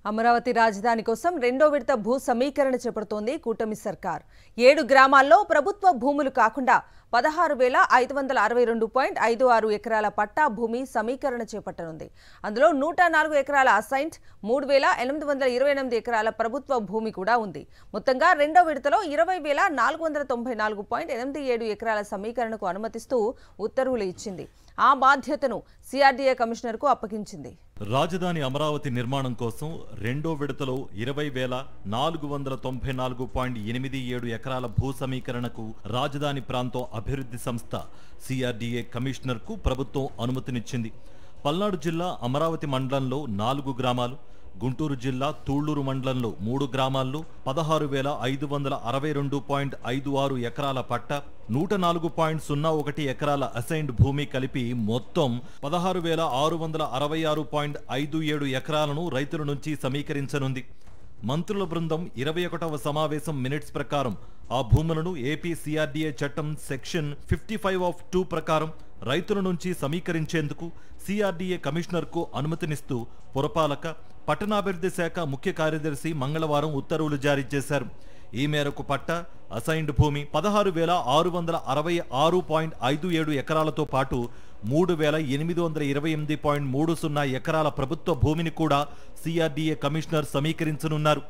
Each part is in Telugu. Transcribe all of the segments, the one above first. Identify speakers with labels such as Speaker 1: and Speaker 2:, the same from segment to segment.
Speaker 1: అమరావతి రాజధాని కోసం రెండో విడత భూ సమీకరణ చేపడుతోంది కూటమి సర్కార్. 7 గ్రామాల్లో ప్రభుత్వ భూములు కాకుండా 16,562.56 ఎకరాల పట్టా భూమి సమీకరణ చేపట్టనుంది. అందులో 104 ఎకరాల అసైన్డ్, 3,828 ఎకరాల ప్రభుత్వ భూమి కూడా ఉంది. మొత్తంగా రెండో విడతలో 20,494.87 ఎకరాల సమీకరణకు అనుమతిస్తూ ఉత్తర్వులు ఇచ్చింది. ఆ బాధ్యతను సిఆర్డీఏ కమిషనర్కు అప్పగించింది.
Speaker 2: రాజధాని అమరావతి నిర్మాణం కోసం రెండో విడతలో 20,494.87 ఎకరాల భూ సమీకరణకు రాజధాని ప్రాంతం అభివృద్ధి సంస్థ సిఆర్డీఏ కమిషనర్కు ప్రభుత్వం అనుమతినిచ్చింది. పల్నాడు జిల్లా అమరావతి మండలంలో 4 గ్రామాలు, గుంటూరు జిల్లా తూళ్లూరు మండలంలో 3 గ్రామాల్లో 16,562.56 ఎకరాల పట్ట, 104.01 ఎకరాల అసైన్డ్ భూమి కలిపి మొత్తం 16,666.57 ఎకరాలను రైతుల నుంచి సమీకరించనుంది. మంత్రుల బృందం 21వ సమావేశం మినిట్స్ ప్రకారం ఆ భూములను ఏపీ సిఆర్డీఏ చట్టం సెక్షన్ 55(2) ప్రకారం రైతుల నుంచి సమీకరించేందుకు సిఆర్డీఏ కమిషనర్కు అనుమతినిస్తూ పురపాలక, పట్టణాభివృద్ధి శాఖ ముఖ్య కార్యదర్శి మంగళవారం ఉత్తర్వులు జారీ చేశారు. ఈ మేరకు పట్ట, అసైన్డ్ భూమి 16,666.57 ఎకరాలతో పాటు 3,828.30 ఎకరాల ప్రభుత్వ భూమిని కూడా సిఆర్డీఏ కమిషనర్ సమీకరించనున్నారు.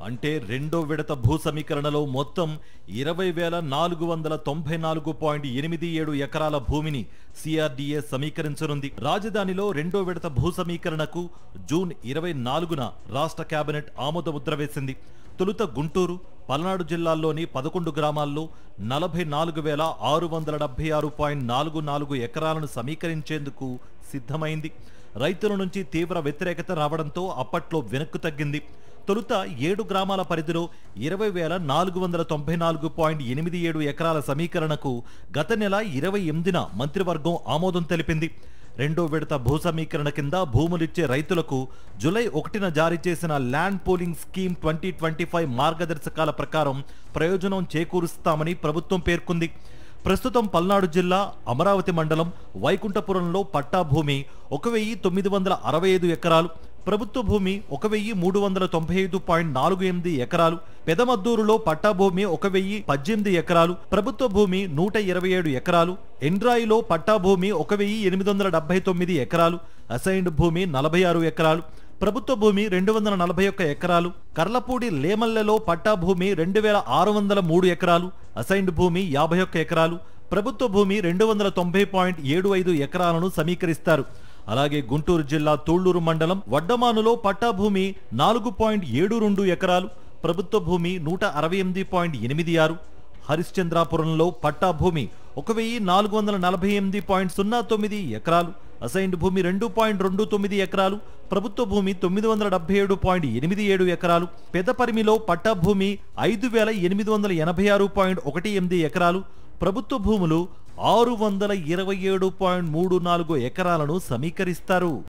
Speaker 2: అంటే రెండో విడత భూ సమీకరణలో మొత్తం 20,494.87 ఎకరాల భూమిని సిఆర్డీఏ సమీకరించనుంది. రాజధానిలో రెండో విడత భూ సమీకరణకు జూన్ 24న రాష్ట్ర కేబినెట్ ఆమోదముద్ర వేసింది. తొలుత గుంటూరు, పల్నాడు జిల్లాల్లోని 11 గ్రామాల్లో 44,676.44 ఎకరాలను సమీకరించేందుకు సిద్ధమైంది. రైతుల నుంచి తీవ్ర వ్యతిరేకత రావడంతో అప్పట్లో వెనక్కు తగ్గింది. తొలుత 7 గ్రామాల పరిధిలో 20,494.87 ఎకరాల సమీకరణకు గత నెల 28న మంత్రివర్గం ఆమోదం తెలిపింది. రెండో విడత భూ సమీకరణ కింద భూములిచ్చే రైతులకు జూలై 1న జారీ చేసిన ల్యాండ్ పూలింగ్ స్కీమ్ 2025 మార్గదర్శకాల ప్రకారం ప్రయోజనం చేకూరుస్తామని ప్రభుత్వం పేర్కొంది. ప్రస్తుతం పల్నాడు జిల్లా అమరావతి మండలం వైకుంఠపురంలో పట్టా భూమి 1,965 ఎకరాలు, ప్రభుత్వ భూమి 1,395.48 ఎకరాలు, పెదమద్దూరులో పట్టా భూమి 1,018 ఎకరాలు, ప్రభుత్వ భూమి 127 ఎకరాలు, ఎండ్రాయిలో పట్టా భూమి 1,879 ఎకరాలు, అసైన్డ్ భూమి 46 ఎకరాలు, ప్రభుత్వ భూమి 241 ఎకరాలు, కర్లపూడి లేమల్లెలో పట్టా భూమి 2,603 ఎకరాలు, అసైన్డ్ భూమి 51 ఎకరాలు, ప్రభుత్వ భూమి 290.75 ఎకరాలను సమీకరిస్తారు. అలాగే గుంటూరు జిల్లా తూళ్లూరు మండలం వడ్డమానులో పట్టా భూమి 4.72 ఎకరాలు, ప్రభుత్వ భూమి 168.86, హరిశ్చంద్రాపురంలో పట్టా భూమి 1,448.09 ఎకరాలు, అసైన్డ్ భూమి 2.29 ఎకరాలు, ప్రభుత్వ భూమి 977.87 ఎకరాలు, పెదపరిమిలో పట్టా భూమి 5,886.18 ఎకరాలు, ప్రభుత్వ భూములు 627.34 ఎకరాలను సమీకరిస్తారు.